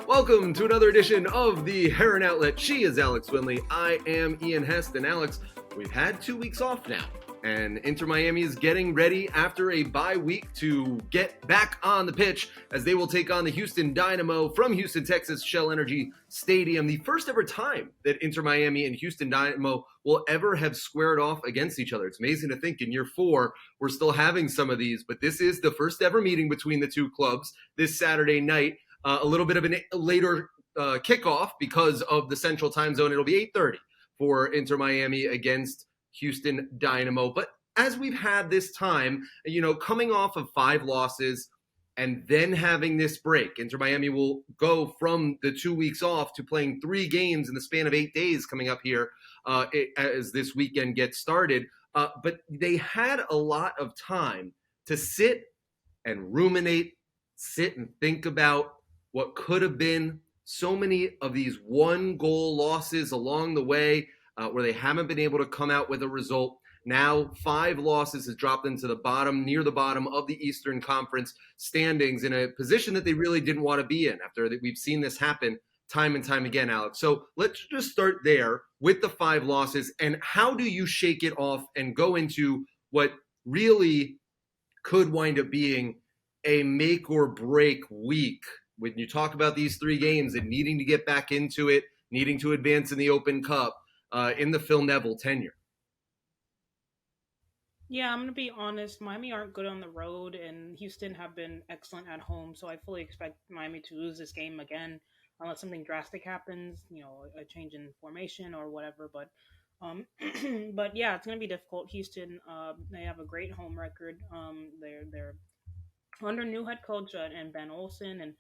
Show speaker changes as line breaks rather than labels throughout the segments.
Welcome to another edition of the Heron Outlet. She is Alex Winley. I am Ian Hest. And Alex, we've had 2 weeks off now, and Inter Miami is getting ready after a bye week to get back on the pitch as they will take on the Houston Dynamo from Houston, Texas, Shell Energy Stadium. The first ever time that Inter Miami and Houston Dynamo will ever have squared off against each other. It's amazing to think in year 4 we're still having some of these, but this is the first ever meeting between the two clubs this Saturday night. A little bit of a later kickoff because of the Central Time Zone. It'll be 8:30 for Inter Miami against Houston Dynamo. But as we've had this time, coming off of 5 losses and then having this break, Inter Miami will go from the 2 weeks off to playing 3 games in the span of 8 days coming up here as this weekend gets started. But they had a lot of time to sit and ruminate, sit and think about what could have been. So many of these 1-goal losses along the way where they haven't been able to come out with a result. Now 5 losses has dropped them to the bottom, near the bottom of the Eastern Conference standings, in a position that they really didn't want to be in after that. We've seen this happen time and time again, Alex. So let's just start there with the 5 losses. And how do you shake it off and go into what really could wind up being a make or break week when you talk about these 3 games and needing to get back into it, needing to advance in the Open Cup in the Phil Neville tenure?
Yeah, I'm going to be honest. Miami aren't good on the road, and Houston have been excellent at home. So I fully expect Miami to lose this game again, unless something drastic happens, a change in formation or whatever. But, but yeah, it's going to be difficult. Houston, they have a great home record. They're under new head coach and Ben Olsen, and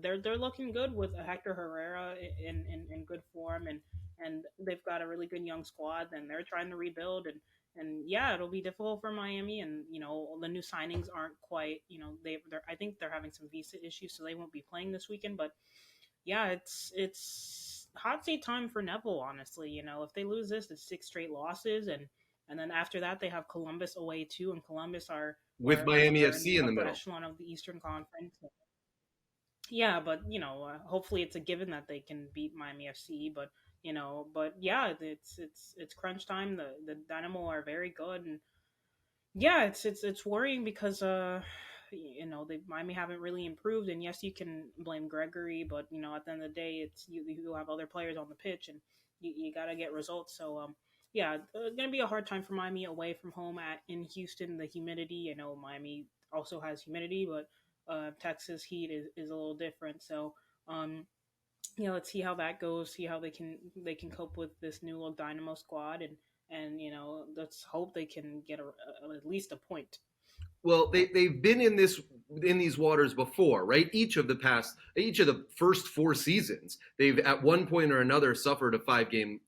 they're looking good with Hector Herrera in good form, and they've got a really good young squad, and they're trying to rebuild, and yeah, it'll be difficult for Miami, and the new signings aren't quite, they're I think they're having some visa issues, so they won't be playing this weekend. But yeah, it's hot seat time for Neville, honestly. If they lose this, it's 6 straight losses, and then after that they have Columbus away too, and Columbus are
With Miami
are in
FC
the
in the
upper
middle.
echelon of the Eastern Conference. Yeah, but hopefully it's a given that they can beat Miami FC. But yeah, it's crunch time. The Dynamo are very good, and yeah, it's worrying because they Miami haven't really improved. And yes, you can blame Gregory, but at the end of the day, it's you have other players on the pitch, and you got to get results. So yeah, gonna be a hard time for Miami away from home in Houston. The humidity, I know Miami also has humidity, but Texas heat is a little different. So let's see how that goes. See how they can cope with this new look Dynamo squad, and let's hope they can get at least a point.
Well, they've been in these waters before, right? Each of the first 4 seasons, they've at one point or another suffered a 5-game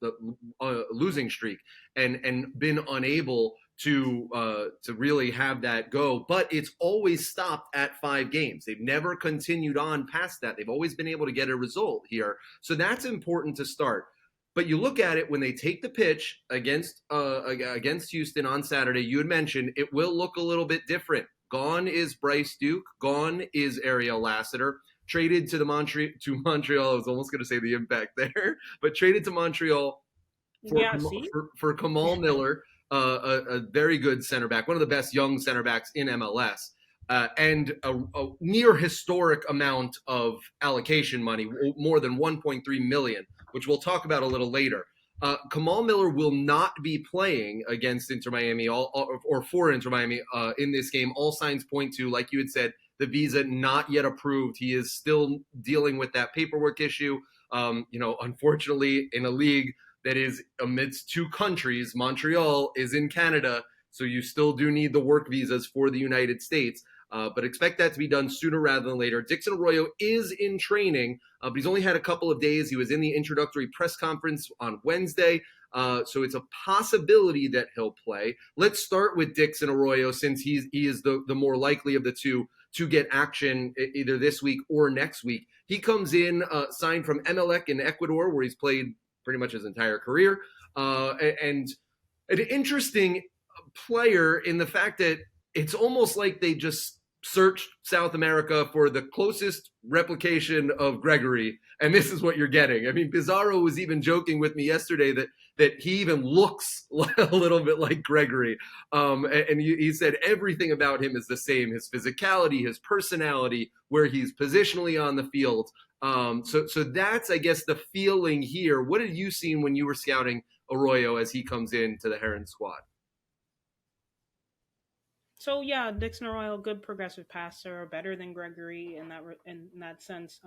losing streak and been unable to really have that go. But it's always stopped at 5 games. They've never continued on past that. They've always been able to get a result here, so that's important to start. But you look at it when they take the pitch against Houston on Saturday. You had mentioned it will look a little bit different. Gone is Bryce Duke. Gone is Ariel Lassiter. Traded to Montreal. I was almost going to say the Impact there, but traded to Montreal
Yeah, see.
for Kamal Miller, a very good center back, one of the best young center backs in MLS. And a near historic amount of allocation money, more than 1.3 million, which we'll talk about a little later. Kamal Miller will not be playing against Inter Miami or for Inter Miami in this game. All signs point to, like you had said, the visa not yet approved. He is still dealing with that paperwork issue. Unfortunately, in a league that is amidst 2 countries, Montreal is in Canada, so you still do need the work visas for the United States. But expect that to be done sooner rather than later. Dixon Arroyo is in training, but he's only had a couple of days. He was in the introductory press conference on Wednesday, so it's a possibility that he'll play. Let's start with Dixon Arroyo, since he is the more likely of the two to get action either this week or next week. He comes in, signed from Emelec in Ecuador, where he's played pretty much his entire career, and an interesting player in the fact that it's almost like they just searched South America for the closest replication of Gregory, and this is what you're getting. I mean, Pizarro was even joking with me yesterday that he even looks a little bit like Gregory. And he said everything about him is the same: his physicality, his personality, where he's positionally on the field. So that's, I guess, the feeling here. What had you seen when you were scouting Arroyo as he comes into the Heron squad?
So yeah, Dixon Arroyo, good progressive passer, better than Gregory in that sense.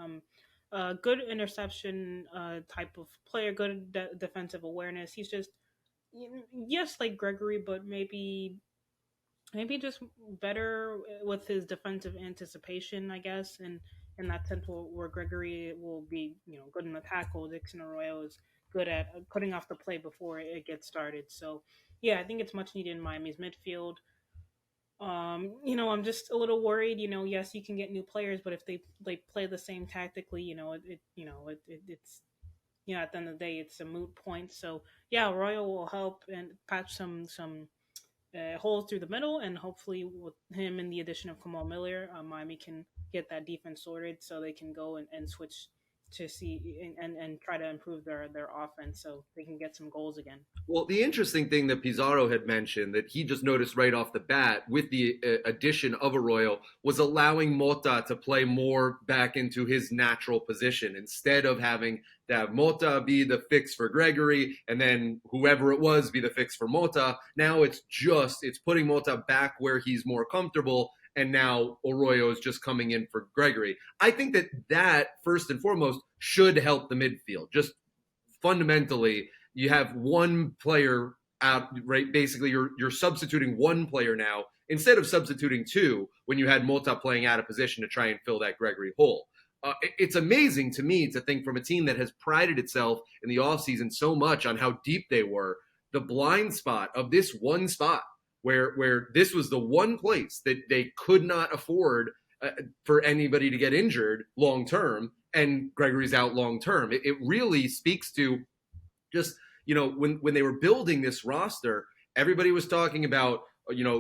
Good interception type of player, good defensive awareness. He's just yes, like Gregory, but maybe just better with his defensive anticipation, I guess. And in that sense, where Gregory will be, good in the tackle, Dixon Arroyo is good at cutting off the play before it gets started. So, yeah, I think it's much needed in Miami's midfield. I'm just a little worried. Yes, you can get new players, but if they play the same tactically, it's at the end of the day, it's a moot point. So yeah, Royal will help and patch some holes through the middle, and hopefully with him and the addition of Kamal Miller, Miami can get that defense sorted so they can go and switch to see and try to improve their offense so they can get some goals again.
Well, the interesting thing that Pizarro had mentioned that he just noticed right off the bat with the addition of Arroyo was allowing Mota to play more back into his natural position instead of having to have Mota be the fix for Gregory and then whoever it was be the fix for Mota. Now it's putting Mota back where he's more comfortable, and now Arroyo is just coming in for Gregory. I think that first and foremost should help the midfield. Just fundamentally, you have one player out, right? Basically, you're substituting one player now instead of substituting two when you had Mota playing out of position to try and fill that Gregory hole. It's amazing to me to think from a team that has prided itself in the offseason so much on how deep they were, the blind spot of this one spot where this was the one place that they could not afford for anybody to get injured long term, and Gregory's out long term. It really speaks to just, when they were building this roster, everybody was talking about,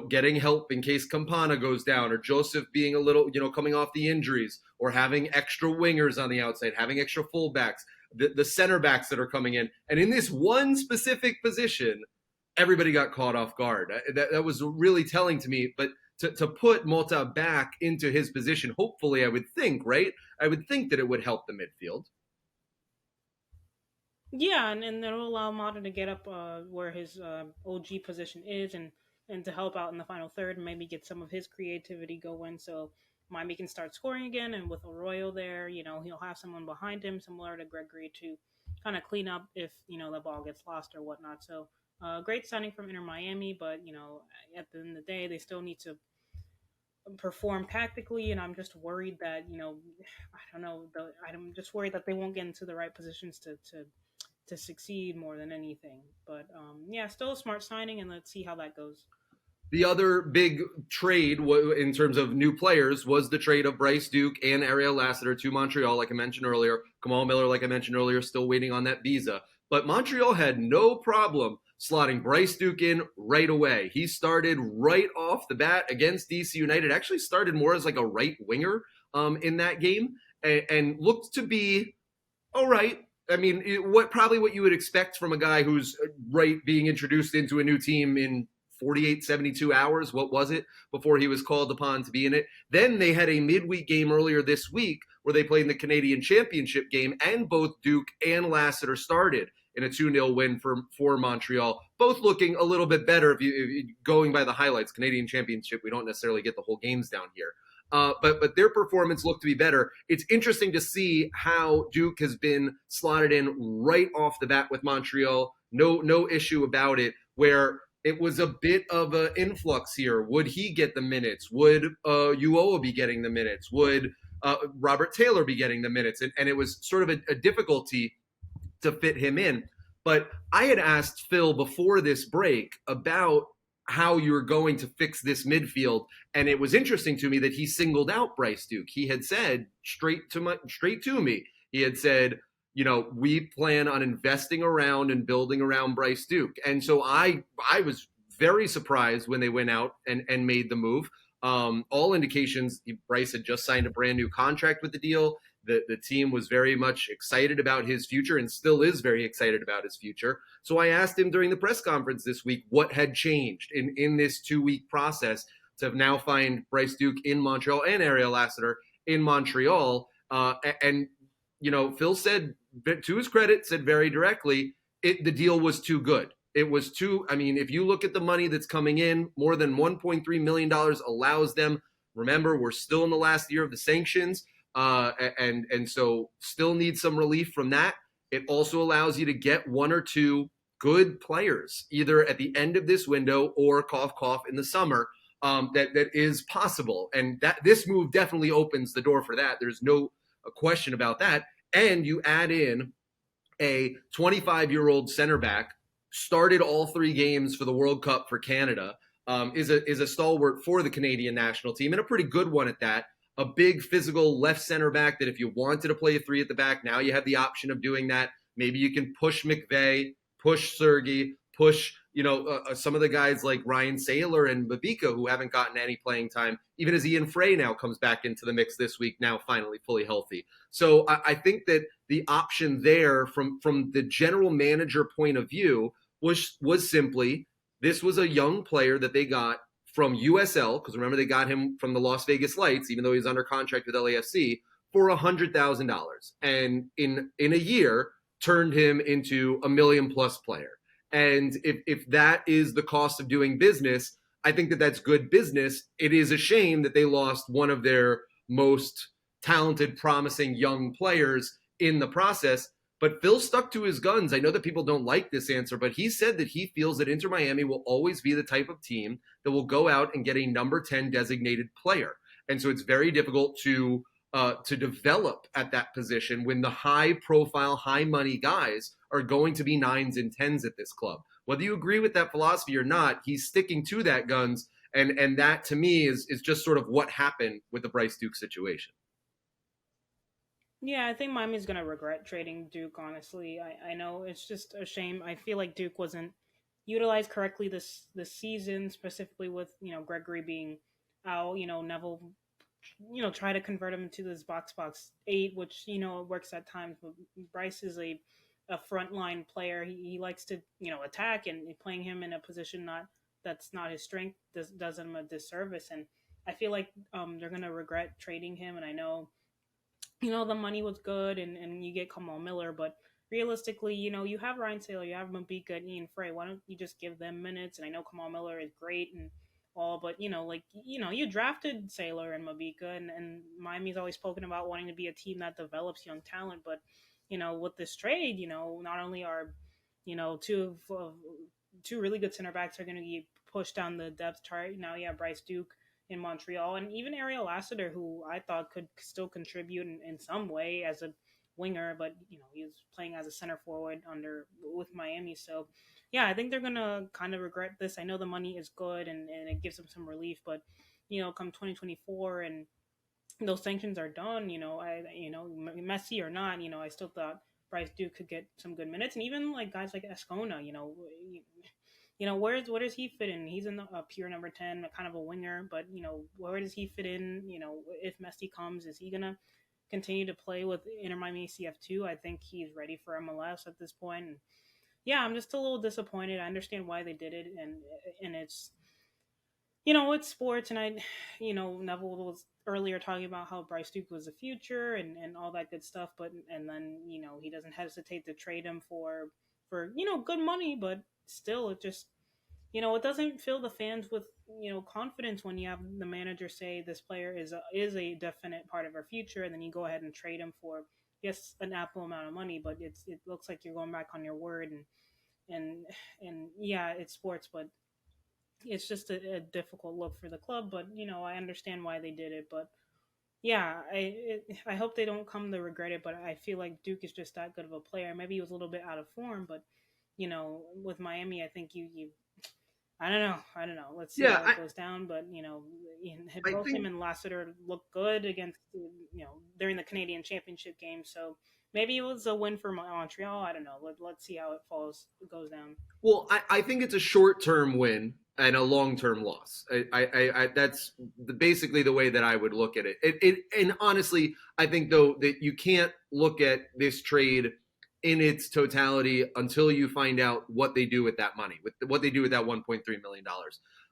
getting help in case Campana goes down, or Joseph being a little, coming off the injuries, or having extra wingers on the outside, having extra fullbacks, the center backs that are coming in. And in this one specific position, everybody got caught off guard. That was really telling to me. But to put Mota back into his position, hopefully, I would think, right? I would think that it would help the midfield.
Yeah, and it'll allow Mata to get up where his OG position is, and to help out in the final third, and maybe get some of his creativity going. So Miami can start scoring again, and with Arroyo there, he'll have someone behind him, similar to Gregory, to kind of clean up if the ball gets lost or whatnot. So great signing from Inter Miami, but at the end of the day, they still need to perform tactically, and I'm just worried that I don't know. I'm just worried that they won't get into the right positions to succeed more than anything. But yeah, still a smart signing, and let's see how that goes.
The other big trade in terms of new players was the trade of Bryce Duke and Ariel Lassiter to Montreal, like I mentioned earlier. Kamal Miller, like I mentioned earlier, still waiting on that visa. But Montreal had no problem slotting Bryce Duke in right away. He started right off the bat against DC United. Actually started more as like a right winger in that game, and looked to be all right. I mean, what you would expect from a guy who's being introduced into a new team in 48, 72 hours. What was it before he was called upon to be in it? Then they had a midweek game earlier this week where they played in the Canadian Championship game, and both Duke and Lassiter started in a 2-0 win for Montreal, both looking a little bit better if you going by the highlights. Canadian Championship, we don't necessarily get the whole games down here. But their performance looked to be better. It's interesting to see how Duke has been slotted in right off the bat with Montreal. No issue about it, where it was a bit of an influx here. Would he get the minutes? Would Uoa be getting the minutes? Would Robert Taylor be getting the minutes? And it was sort of a difficulty to fit him in. But I had asked Phil before this break about how you're going to fix this midfield. And it was interesting to me that he singled out Bryce Duke. He had said straight to me, he had said, we plan on investing around and building around Bryce Duke. And so I was very surprised when they went out and made the move. All indications, Bryce had just signed a brand new contract with the deal. The team was very much excited about his future and still is very excited about his future. So I asked him during the press conference this week what had changed in this 2-week process to now find Bryce Duke in Montreal and Ariel Lassiter in Montreal. And, Phil said, to his credit, said very directly, the deal was too good. It was too, if you look at the money that's coming in, more than $1.3 million allows them. Remember, we're still in the last year of the sanctions. And so still need some relief from that. It also allows you to get one or two good players, either at the end of this window or cough, cough in the summer. That is possible. And that this move definitely opens the door for that. There's no question about that. And you add in a 25-year-old center back, started all 3 games for the World Cup for Canada, is a stalwart for the Canadian national team, and a pretty good one at that. A big physical left center back that if you wanted to play a 3 at the back, now you have the option of doing that. Maybe you can push McVeigh, push Sergey, push some of the guys like Ryan Saylor and Babika who haven't gotten any playing time, even as Ian Frey now comes back into the mix this week, now finally fully healthy. So I think that the option there from the general manager point of view was simply, this was a young player that they got from USL, because remember they got him from the Las Vegas Lights, even though he was under contract with LAFC, for $100,000, and in a year turned him into a $1 million+ player. And if that is the cost of doing business, I think that that's good business. It is a shame that they lost one of their most talented, promising young players in the process. But Phil stuck to his guns. I know that people don't like this answer, but he said that he feels that Inter Miami will always be the type of team that will go out and get a number 10 designated player. And so it's very difficult to develop at that position when the high-profile, high-money guys are going to be 9s and 10s at this club. Whether you agree with that philosophy or not, he's sticking to that guns, and that to me is just sort of what happened with the Bryce Duke situation.
Yeah, I think Miami's gonna regret trading Duke. Honestly, I know it's just a shame. I feel like Duke wasn't utilized correctly this season, specifically with Gregory being out. Neville, try to convert him into this box 8, which it works at times. But Bryce is a frontline player. He likes to attack, and playing him in a position that's not his strength does him a disservice. And I feel like they're gonna regret trading him. And I know the money was good, and you get Kamal Miller, but realistically, you have Ryan Saylor, you have Mabika and Ian Frey. Why don't you just give them minutes? And I know Kamal Miller is great and all, but you drafted Saylor and Mabika, and Miami's always spoken about wanting to be a team that develops young talent. But with this trade, not only are two really good center backs are going to be pushed down the depth chart. Now you have Bryce Duke in Montreal, and even Ariel Lassiter, who I thought could still contribute in some way as a winger, but he was playing as a center forward with Miami. So yeah, I think they're gonna kind of regret this. I know the money is good and it gives them some relief, but come 2024 and those sanctions are done, Messi or not, I still thought Bryce Duke could get some good minutes, and even like guys like Escona, where does he fit in? He's in a pure number 10, kind of a winger, but where does he fit in? If Messi comes, is he gonna continue to play with Inter Miami CF2? I think he's ready for MLS at this point. And yeah, I'm just a little disappointed. I understand why they did it, and it's it's sports, and Neville was earlier talking about how Bryce Duke was the future and all that good stuff, but and then he doesn't hesitate to trade him for good money, but still, it just it doesn't fill the fans with confidence when you have the manager say this player is a definite part of our future, and then you go ahead and trade him for yes an ample amount of money, but it looks like you're going back on your word, and yeah, it's sports, but it's just a difficult look for the club. But I understand why they did it, but yeah, I hope they don't come to regret it. But I feel like Duke is just that good of a player. Maybe he was a little bit out of form, but with Miami, I think you I don't know. Let's see how it goes down. But both him and Lassiter looked good against during the Canadian Championship game. So maybe it was a win for Montreal. I don't know. Let's see how it goes down.
Well, I think it's a short-term win and a long-term loss. That's basically the way that I would look at it. And honestly, I think though that you can't look at this trade in its totality until you find out what they do with that money, with what they do with that $1.3 million,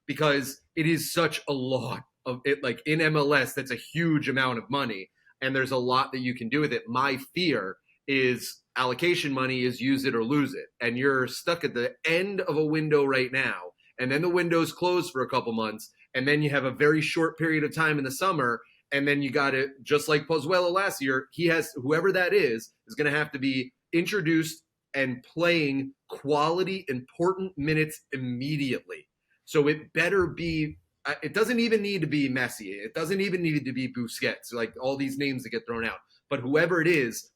because it is such a lot of it. Like in MLS, that's a huge amount of money, and there's a lot that you can do with it. My fear is allocation money is use it or lose it, and you're stuck at the end of a window right now, and then the window's closed for a couple months, and then you have a very short period of time in the summer, and then you got it just like Pozuelo last year. He has whoever that is going to have to be introduced and playing quality, important minutes immediately. So it better be. It doesn't even need to be Messi. It doesn't even need to be Busquets. Like all these names that get thrown out, but whoever it is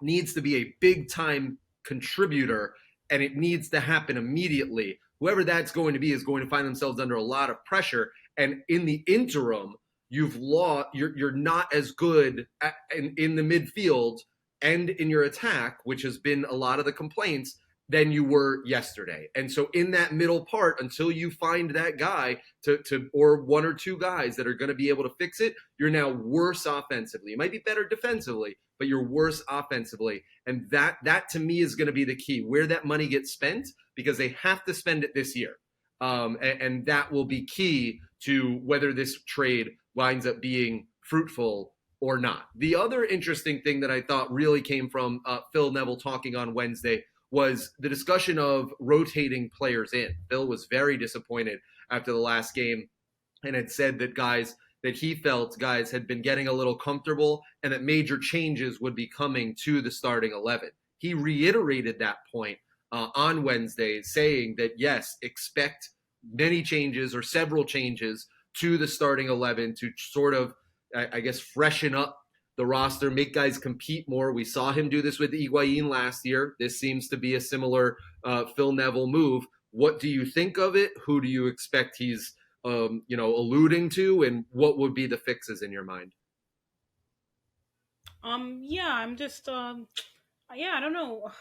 needs to be a big time contributor, and it needs to happen immediately. Whoever that's going to be is going to find themselves under a lot of pressure, and in the interim, you've lost. You're not as good in the midfield and in your attack, which has been a lot of the complaints, than you were yesterday. And so in that middle part, until you find that guy to or one or two guys that are going to be able to fix it, you're now worse offensively. You might be better defensively, but you're worse offensively. And that to me is going to be the key, where that money gets spent, because they have to spend it this year. And that will be key to whether this trade winds up being fruitful or not. The other interesting thing that I thought really came from Phil Neville talking on Wednesday was the discussion of rotating players in. Phil was very disappointed after the last game and had said that he felt guys had been getting a little comfortable and that major changes would be coming to the starting 11. He reiterated that point on Wednesday, saying that, yes, expect many changes or several changes to the starting 11 to sort of, I guess, freshen up the roster, make guys compete more. We saw him do this with Higuain last year. This seems to be a similar Phil Neville move. What do you think of it? Who do you expect he's alluding to, and what would be the fixes in your mind?
Yeah, I'm just yeah, I don't know.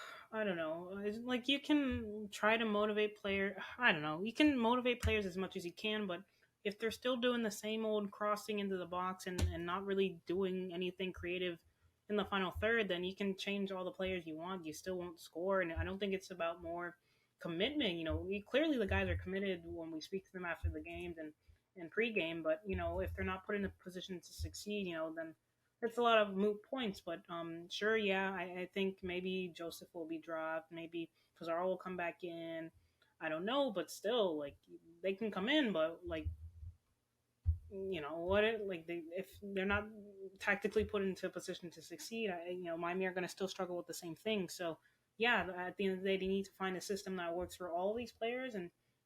It's like you can try to motivate player. I don't know. You can motivate players as much as you can, but if they're still doing the same old crossing into the box and not really doing anything creative in the final third, then you can change all the players you want. You still won't score. And I don't think it's about more commitment. Clearly the guys are committed when we speak to them after the games and pregame, but, if they're not put in a position to succeed, then it's a lot of moot points. But sure, yeah, I think maybe Joseph will be dropped. Maybe Pizarro will come back in. I don't know, but still, like, they can come in, but, like, if they're not tactically put into a position to succeed, Miami are going to still struggle with the same thing. So yeah, at the end of the day, they need to find a system that works for all these players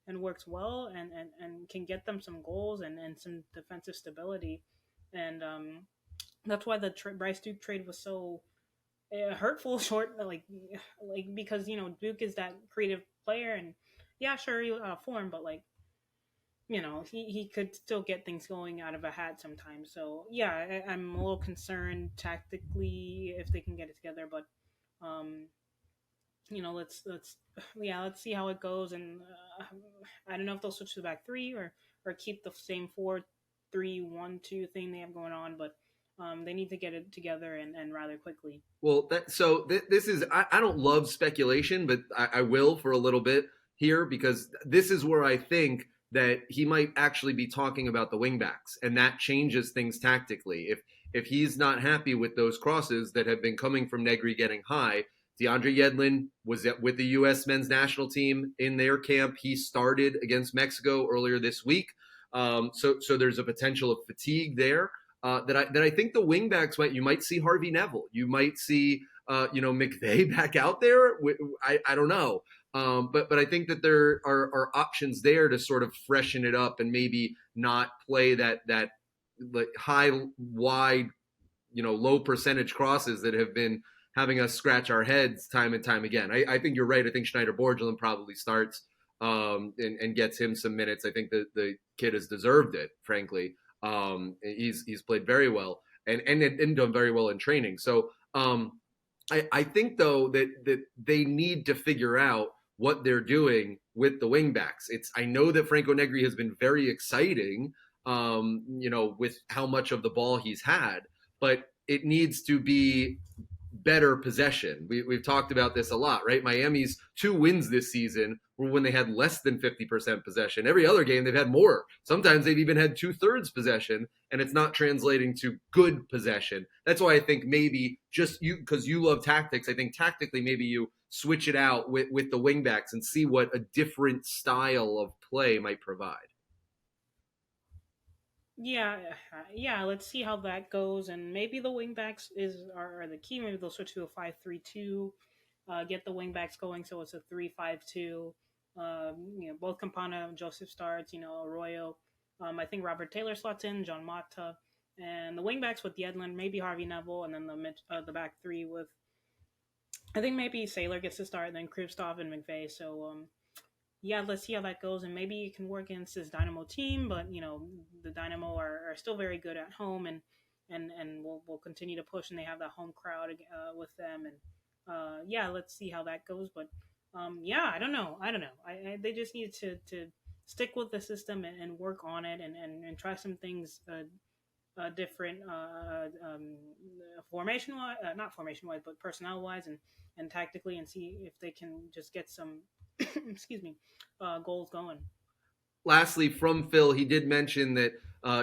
and works well and can get them some goals and some defensive stability. And that's why the Bryce Duke trade was so hurtful short, because Duke is that creative player, and yeah, sure, he form, but like, he could still get things going out of a hat sometimes. So yeah, I'm a little concerned tactically if they can get it together. But let's see how it goes. And I don't know if they'll switch to the back three or keep the same 4-3-1-2 thing they have going on. But they need to get it together and rather quickly.
Well, this is I don't love speculation, but I will for a little bit here, because this is where I think that he might actually be talking about the wingbacks, and that changes things tactically. If he's not happy with those crosses that have been coming from Negri getting high, DeAndre Yedlin was with the U.S. men's national team in their camp. He started against Mexico earlier this week, so there's a potential of fatigue there. That I think the wingbacks you might see Harvey Neville, you might see McVay back out there. I don't know. But I think that there are options there to sort of freshen it up and maybe not play that like high, wide, low percentage crosses that have been having us scratch our heads time and time again. I think you're right. I think Schneider Borgelin probably starts and gets him some minutes. I think the kid has deserved it, frankly. He's played very well and done very well in training. So I think though that they need to figure out what they're doing with the wingbacks. I know that Franco Negri has been very exciting, with how much of the ball he's had, but it needs to be better possession. We've talked about this a lot, right? Miami's 2 wins this season were when they had less than 50% possession. Every other game, they've had more. Sometimes they've even had 2/3 possession, and it's not translating to good possession. That's why I think maybe just you, because you love tactics, I think tactically maybe you switch it out with the wingbacks and see what a different style of play might provide.
Yeah, yeah. Let's see how that goes, and maybe the wingbacks are the key. Maybe they'll switch to a 5-3-2, get the wingbacks going, so it's a 3-5-2. Both Campana and Joseph starts. Arroyo. I think Robert Taylor slots in, John Mata, and the wingbacks with Yedlin, maybe Harvey Neville, and then the back three with I think maybe Saylor gets to start, and then Kristoff and McVay. So yeah, let's see how that goes, and maybe you can work against this Dynamo team. But the Dynamo are still very good at home, and will continue to push, and they have that home crowd with them, and yeah, let's see how that goes. But yeah, I don't know. They just need to stick with the system and work on it, and try some things different formation wise, not formation wise, but personnel wise, and tactically, and see if they can just get some excuse me goals going.
Lastly, from Phil, he did mention that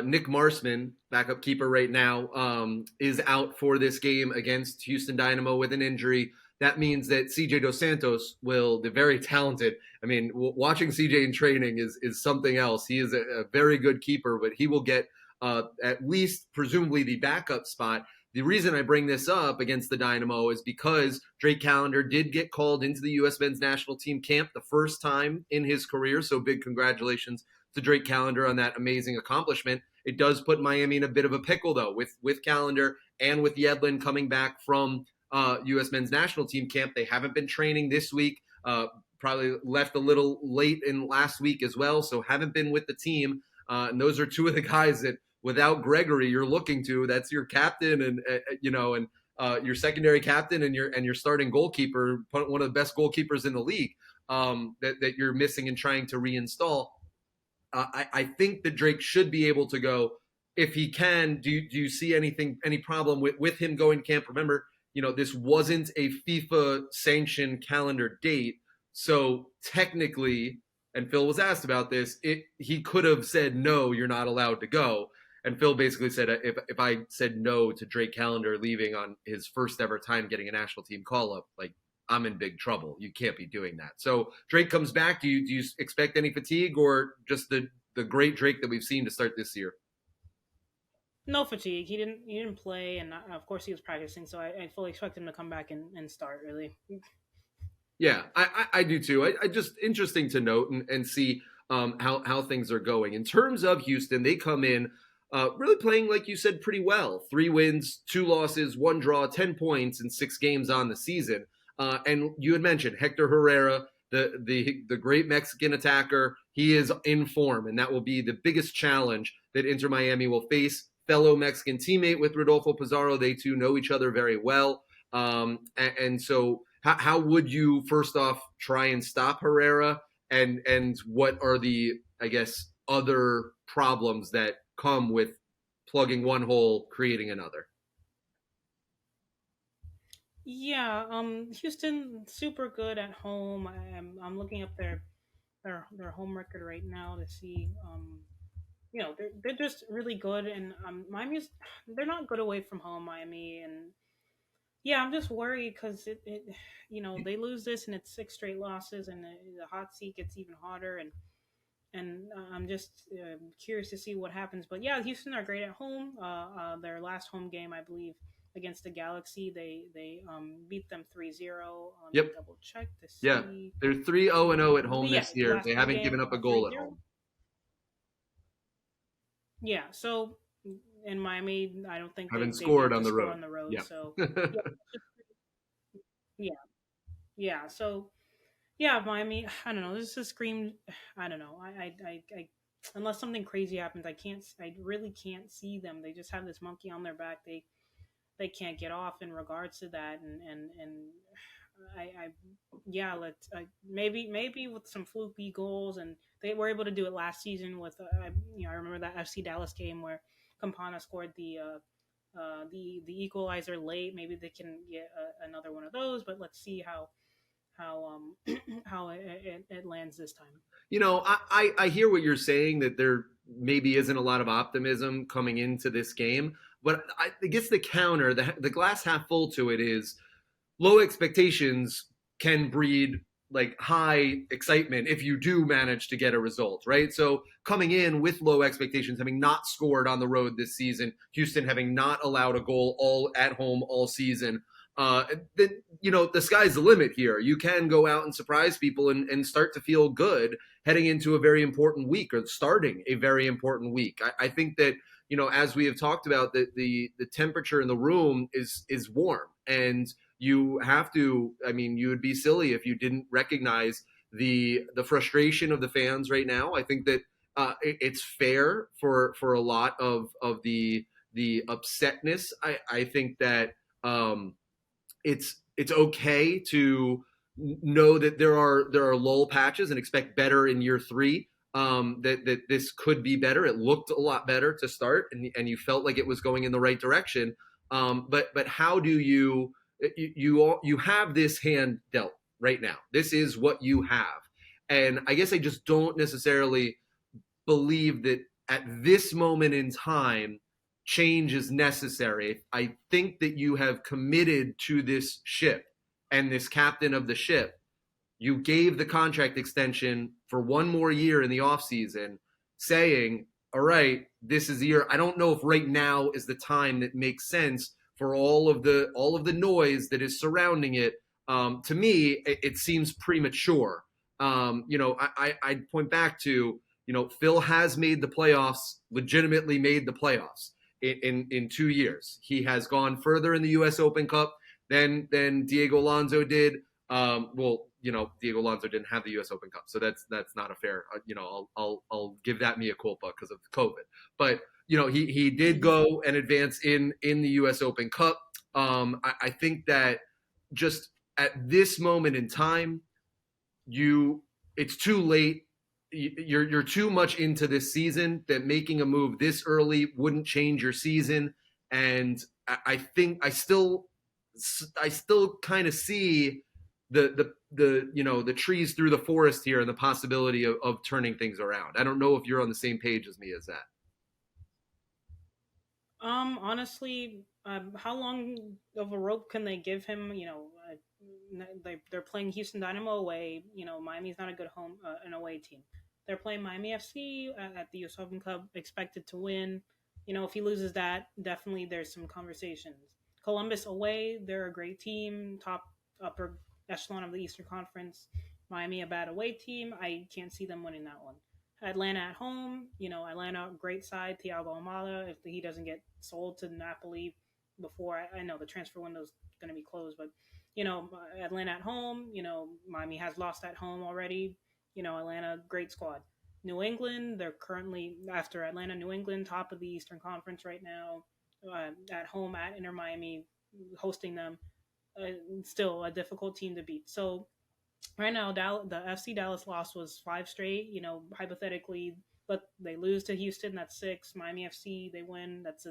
Nick Marsman, backup keeper right now, is out for this game against Houston Dynamo with an injury. That means that CJ Dos Santos the very talented. I mean, watching CJ in training is something else. He is a very good keeper, but he will get at least presumably the backup spot. The reason I bring this up against the Dynamo is because Drake Callender did get called into the U.S. men's national team camp the first time in his career. So big congratulations to Drake Callender on that amazing accomplishment. It does put Miami in a bit of a pickle, though, with Callender and with Yedlin coming back from U.S. men's national team camp. They haven't been training this week. Probably left a little late in last week as well, so haven't been with the team. And those are two of the guys that, without Gregory, you're looking to. That's your captain, and your secondary captain, and your starting goalkeeper, one of the best goalkeepers in the league, that you're missing and trying to reinstall. I think that Drake should be able to go if he can. Do you see any problem with him going to camp? Remember, this wasn't a FIFA sanctioned calendar date, so technically, and Phil was asked about this, he could have said no, you're not allowed to go. And Phil basically said, if I said no to Drake Callender leaving on his first ever time getting a national team call up, like, I'm in big trouble. You can't be doing that. So Drake comes back. Do you expect any fatigue, or just the great Drake that we've seen to start this year?
No fatigue. He didn't play, and of course he was practicing. So I fully expect him to come back and start. Really.
Yeah, I do too. I just interesting to note and see how things are going. In terms of Houston, they come in really playing, like you said, pretty well. 3 wins, 2 losses, 1 draw, 10 points in 6 games on the season. And you had mentioned Hector Herrera, the great Mexican attacker. He is in form, and that will be the biggest challenge that Inter Miami will face. Fellow Mexican teammate with Rodolfo Pizarro. They two know each other very well. And so how would you first off try and stop Herrera, and what are the, I guess, other problems that come with plugging one hole, creating another?
Yeah. Houston super good at home. I'm looking up their home record right now to see. They're just really good, and Miami's they're not good away from home, Miami, and yeah, I'm just worried because they lose this and it's 6 straight losses, and the hot seat gets even hotter, and I'm just curious to see what happens. But yeah, Houston are great at home. Their last home game, I believe, against the Galaxy, they beat them 3-0. Let me
Yep.
double check to
Yeah.
see.
They're 3-0 at home
Yeah,
this year.
last
They
home
haven't
game
given up a goal at
3-0.
home.
Yeah, so in Miami, I don't think
Haven't
they've
scored
yet
on
to
the
score
road.
on the road.
Yeah.
So yeah, yeah, yeah. So yeah, Miami. I don't know. This is scream. I don't know. Unless something crazy happens, I can't. I really can't see them. They just have this monkey on their back. They can't get off in regards to that, and Yeah, let's maybe with some fluky goals, and they were able to do it last season with I remember that FC Dallas game where Campana scored the equalizer late. Maybe they can get another one of those, but let's see how how it lands this time.
I hear what you're saying, that there maybe isn't a lot of optimism coming into this game, but I guess the counter, the glass half full to it is low expectations can breed like high excitement if you do manage to get a result, right? So coming in with low expectations, having not scored on the road this season, Houston having not allowed a goal all at home all season, then the sky's the limit here. You can go out and surprise people and start to feel good heading into a very important week, or starting a very important week. I think that as we have talked about, the temperature in the room is warm, and you have to. I mean, you would be silly if you didn't recognize the frustration of the fans right now. I think that it's fair for a lot of the upsetness. I think that it's okay to know that there are lull patches and expect better in year three. That this could be better. It looked a lot better to start, and you felt like it was going in the right direction. But how do you have this hand dealt right now? This is what you have, and I guess I just don't necessarily believe that at this moment in time change is necessary. I think that you have committed to this ship and this captain of the ship. You gave the contract extension for one more year in the offseason, saying, all right, this is the year. I don't know if right now is the time that makes sense for all of the noise that is surrounding it. To me, it seems premature. I point back to, Phil has made the playoffs, legitimately made the playoffs in 2 years. He has gone further in the U.S. Open Cup than Diego Alonso did. Diego Alonso didn't have the U.S. Open Cup, so that's not a fair. I'll give that mea culpa because of COVID. But he did go and advance in the U.S. Open Cup. I think that just at this moment in time, it's too late. You're too much into this season that making a move this early wouldn't change your season. And I think I still kind of see the trees through the forest here and the possibility of turning things around. I don't know if you're on the same page as me as that.
Honestly, how long of a rope can they give him? They're playing Houston Dynamo away. Miami's not a good home an away team. They're playing Miami FC at the US Open Cup, expected to win. If he loses that, definitely there's some conversations. Columbus away, they're a great team, top upper echelon of the Eastern Conference. Miami, a bad away team. I can't see them winning that one. Atlanta at home, Atlanta, great side. Thiago Almada, if he doesn't get sold to Napoli before, I know the transfer window's going to be closed, but Atlanta at home, Miami has lost at home already. Atlanta, great squad. New England, they're currently, after Atlanta, New England, top of the Eastern Conference right now, at home at Inter Miami, hosting them. Still a difficult team to beat. So right now, the FC Dallas loss was 5 straight. Hypothetically, but they lose to Houston, that's 6. Miami FC, they win, that's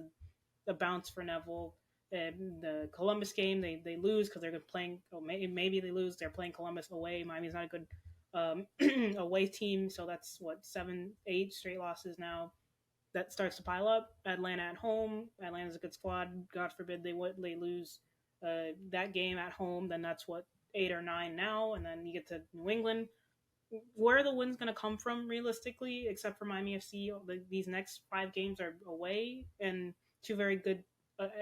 a bounce for Neville. The Columbus game, they lose because they're playing. Maybe they lose. They're playing Columbus away. Miami's not a good away team, so that's 7, 8 straight losses now. That starts to pile up. Atlanta at home. Atlanta's a good squad. God forbid they lose that game at home. Then that's 8 or 9 now, and then you get to New England. Where are the wins going to come from realistically, except for Miami FC? These next 5 games are away, and 2 very good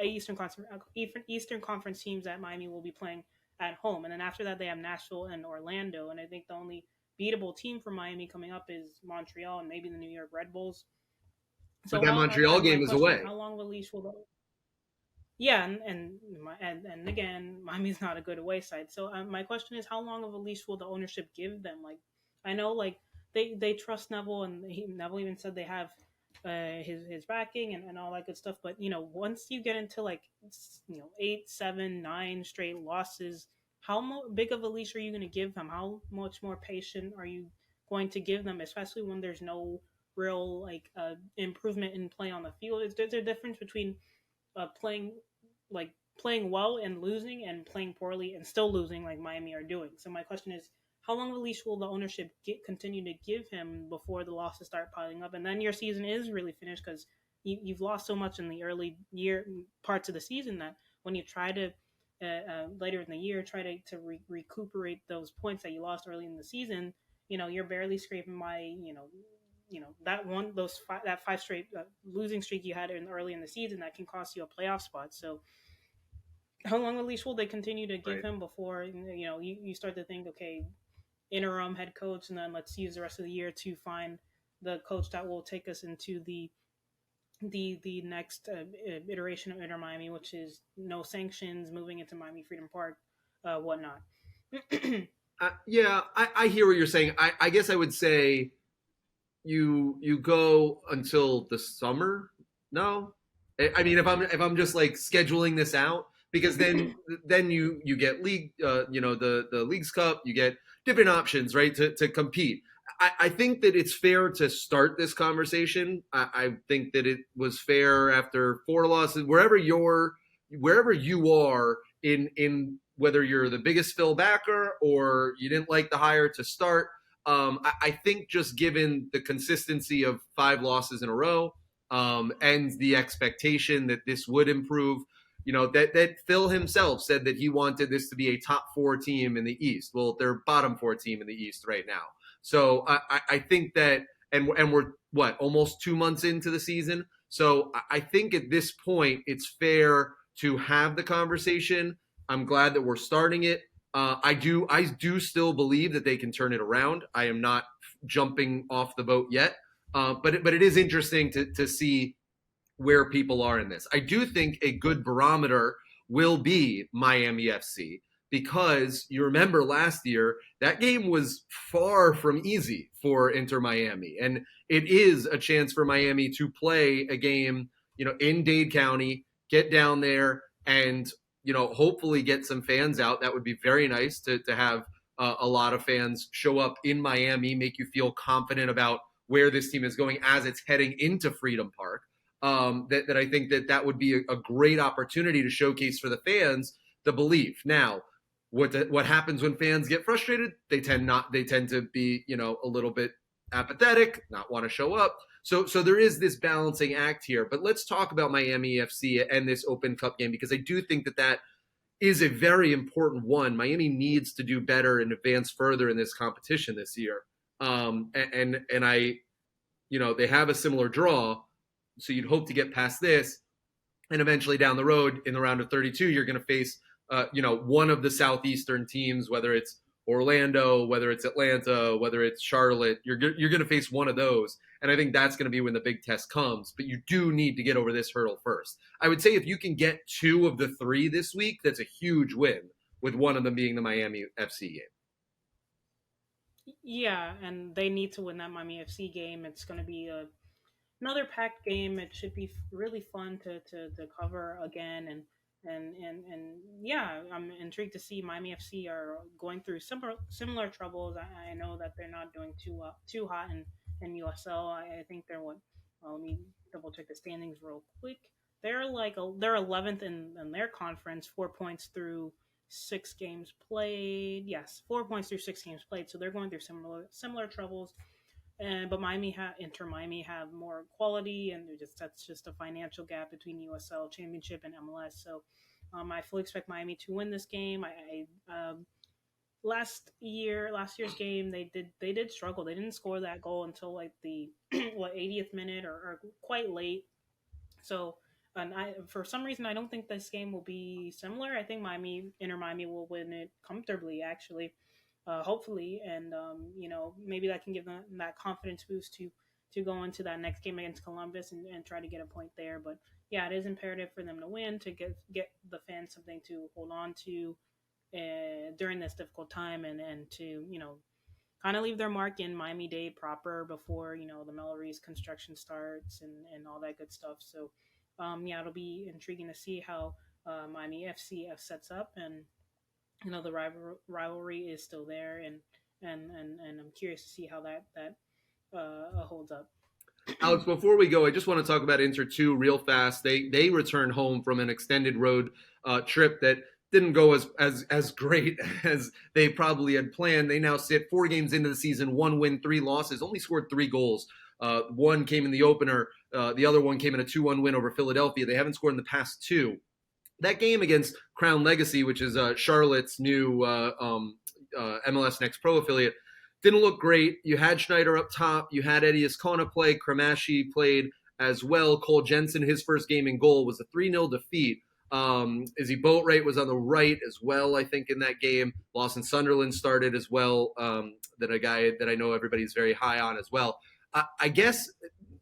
Eastern Conference teams that Miami will be playing at home. And then after that, they have Nashville and Orlando. And I think the only beatable team for Miami coming up is Montreal and maybe the New York Red Bulls.
So but that Montreal game is away.
How long will leash will Yeah, and again, Miami's not a good away side. So my question is, how long of a leash will the ownership give them? Like, I know, like they trust Neville, and Neville even said they have his backing and all that good stuff. But once you get into 8, 7, 9 straight losses, big of a leash are you going to give them? How much more patient are you going to give them, especially when there's no real improvement in play on the field? There's a difference between playing playing well and losing, and playing poorly and still losing, like Miami are doing. So my question is, how long of a leash will the ownership continue to give him before the losses start piling up, and then your season is really finished? Because you've lost so much in the early year parts of the season that when you try to later in the year try to recuperate those points that you lost early in the season, you're barely scraping by that five straight losing streak you had early in the season that can cost you a playoff spot. So how long at least will they continue to give
Right.
him before you start to think, okay, interim head coach, and then let's use the rest of the year to find the coach that will take us into the next iteration of Inter Miami, which is no sanctions, moving into Miami Freedom Park, whatnot.
Yeah, I hear what you're saying. I guess I would say you go until the summer. No, I mean if I'm just like scheduling this out, because then you get league, the Leagues Cup, you get different options, right, to compete. I think that it's fair to start this conversation. I think that it was fair after 4 losses, wherever you are in whether you're the biggest Phil backer or you didn't like the hire to start. I think just given the consistency of 5 losses in a row, and the expectation that this would improve, that Phil himself said that he wanted this to be a top 4 team in the East. Well, they're bottom 4 team in the East right now. So I think that, and we're almost 2 months into the season. So I think at this point it's fair to have the conversation. I'm glad that we're starting it. I do still believe that they can turn it around. I am not jumping off the boat yet, but it is interesting to see where people are in this. I do think a good barometer will be Miami FC, because you remember last year that game was far from easy for Inter Miami, and it is a chance for Miami to play a game, in Dade County, get down there, and hopefully get some fans out. That would be very nice to have a lot of fans show up in Miami, make you feel confident about where this team is going as it's heading into Freedom Park. That I think that would be a great opportunity to showcase for the fans the belief. Now, what happens when fans get frustrated? They tend to be a little bit apathetic, not want to show up. So there is this balancing act here. But let's talk about Miami FC and this Open Cup game, because I do think that is a very important one. Miami needs to do better and advance further in this competition this year. And they have a similar draw, so you'd hope to get past this, and eventually down the road in the round of 32, you're going to face one of the southeastern teams, whether it's Orlando, whether it's Atlanta, whether it's Charlotte. You're going to face one of those, and I think that's going to be when the big test comes. But you do need to get over this hurdle first. I would say if you can get 2 of the 3 this week, that's a huge win, with one of them being the Miami FC game.
Yeah, and they need to win that Miami FC game. It's going to be another packed game. It should be really fun to cover again, and yeah, I'm intrigued to see Miami FC are going through similar troubles. I know that they're not doing too hot in USL. I think they're let me double check the standings real quick. They're they're 11th in their conference, 4 points through 6 games played. Yes, 4 points through 6 games played. So they're going through similar troubles. But Inter Miami have more quality, and that's just a financial gap between USL Championship and MLS. So I fully expect Miami to win this game. Last year's game, they did struggle. They didn't score that goal until like the 80th minute or quite late. So, and for some reason I don't think this game will be similar. I think Inter Miami will win it comfortably, actually. Hopefully, and maybe that can give them that confidence boost to go into that next game against Columbus and try to get a point there. But yeah, it is imperative for them to win to get the fans something to hold on to during this difficult time, and to kind of leave their mark in Miami-Dade proper before the Mellory's construction starts and all that good stuff. So yeah, it'll be intriguing to see how Miami FC sets up, and the rivalry is still there, and I'm curious to see how that holds up.
Alex, before we go, I just want to talk about Inter 2 real fast. They returned home from an extended road trip that didn't go as great as they probably had planned. They now sit 4 games into the season, 1 win, 3 losses, only scored 3 goals. One came in the opener. The other one came in a 2-1 win over Philadelphia. They haven't scored in the past 2. That game against Crown Legacy, which is Charlotte's new MLS Next Pro affiliate, didn't look great. You had Schneider up top. You had Eddie Ascona play. Kramashi played as well. Cole Jensen, his first game in goal, was a 3-0 defeat. Izzy Boatwright was on the right as well, I think, in that game. Lawson Sunderland started as well, that a guy that I know everybody's very high on as well. I guess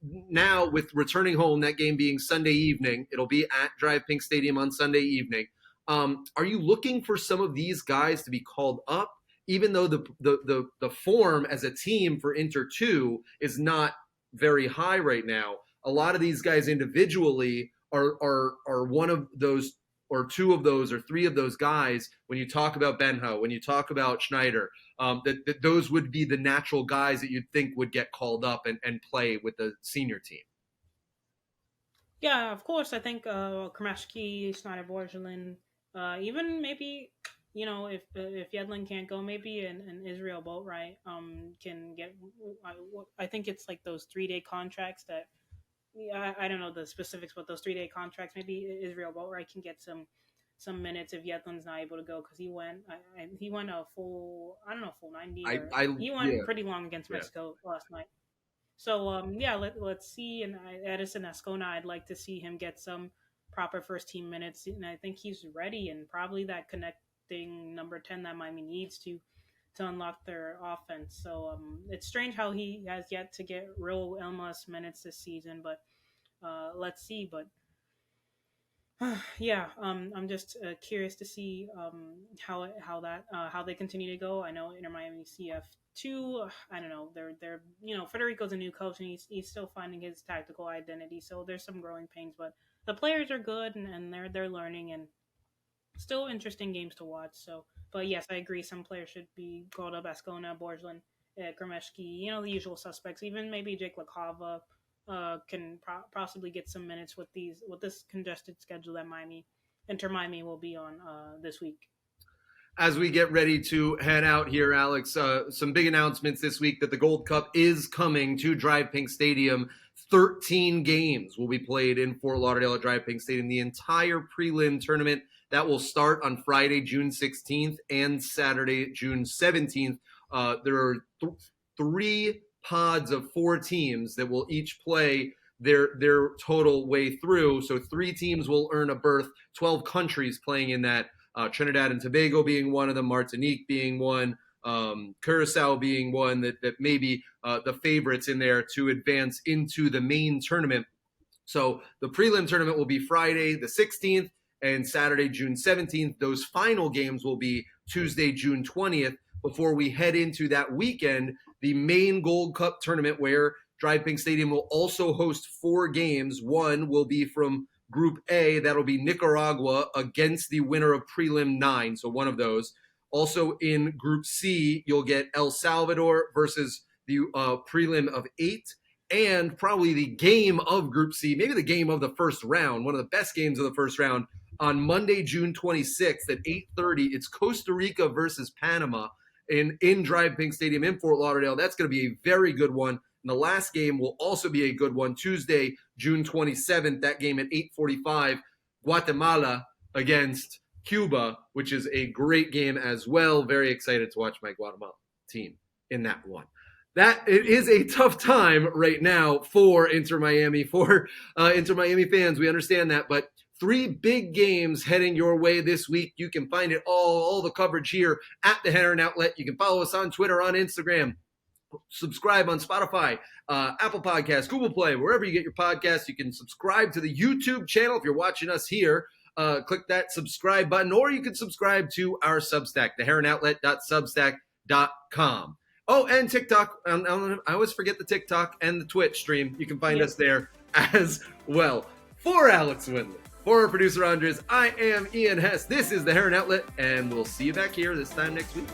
now with returning home, that game being Sunday evening, it'll be at Drive Pink Stadium on Sunday evening. Are you looking for some of these guys to be called up? Even though the form as a team for Inter 2 is not very high right now, a lot of these guys individually are one of those, or 2 of those, or 3 of those guys. When you talk about Benho, when you talk about Schneider, that those would be the natural guys that you'd think would get called up and play with the senior team.
Yeah, of course. I think Kramaski, Schneider, Borgelin, even maybe, if Yedlin can't go, maybe an Israel Boatwright can get. I think it's like those 3-day contracts that, I don't know the specifics, but those 3-day contracts. Maybe Israel Boatwright can get some minutes if Yedlin's not able to go, because he went a full, I don't know, full 90. He went pretty long against Mexico last night. So let's see. And Edison Ascona, I'd like to see him get some proper first team minutes, and I think he's ready, and probably that connecting number 10 that Miami needs to unlock their offense. So it's strange how he has yet to get real MLS minutes this season, but let's see. But I'm just curious to see how they continue to go. I know Inter Miami CF2. I don't know. They're Federico's a new coach, and he's still finding his tactical identity. So there's some growing pains, but the players are good, and they're learning, and still interesting games to watch. So, but yes, I agree. Some players should be called up: Ascona, Borgelin, Kremeshki. The usual suspects. Even maybe Jake LaCava can possibly get some minutes with this congested schedule that Inter Miami will be on this week.
As we get ready to head out here, Alex, some big announcements this week that the Gold Cup is coming to Drive Pink Stadium. 13 games will be played in Fort Lauderdale at Drive Pink Stadium. The entire prelim tournament that will start on Friday, June 16th and Saturday, June 17th. There are 3 pods of 4 teams that will each play their total way through. So 3 teams will earn a berth, 12 countries playing in that. Trinidad and Tobago being one of them, Martinique being one, Curacao being one that may be the favorites in there to advance into the main tournament. So the prelim tournament will be Friday the 16th and Saturday, June 17th. Those final games will be Tuesday, June 20th, before we head into that weekend, the main Gold Cup tournament, where Drive Pink Stadium will also host 4 games. One will be from Group A, that'll be Nicaragua against the winner of Prelim 9, so one of those. Also in Group C, you'll get El Salvador versus the Prelim of 8, and probably the game of Group C, maybe the game of the first round, one of the best games of the first round, on Monday, June 26th at 8:30. It's Costa Rica versus Panama in Drive Pink Stadium in Fort Lauderdale. That's going to be a very good one. And the last game will also be a good one. Tuesday, June 27th, that game at 8:45, Guatemala against Cuba, which is a great game as well. Very excited to watch my Guatemala team in that one. It is a tough time right now for Inter Miami, Inter Miami fans. We understand that, but 3 big games heading your way this week. You can find it all the coverage here at the Heron Outlet. You can follow us on Twitter, on Instagram. Subscribe on Spotify, Apple Podcasts, Google Play, wherever you get your podcasts. You can subscribe to the YouTube channel if you're watching us here. Click that subscribe button, or you can subscribe to our Substack, theheronoutlet.substack.com. Oh, and TikTok. I always forget the TikTok and the Twitch stream. You can find us there as well. For Alex Winley, For our producer Andres, I am Ian Hess. This is the Heron Outlet, and we'll see you back here this time next week.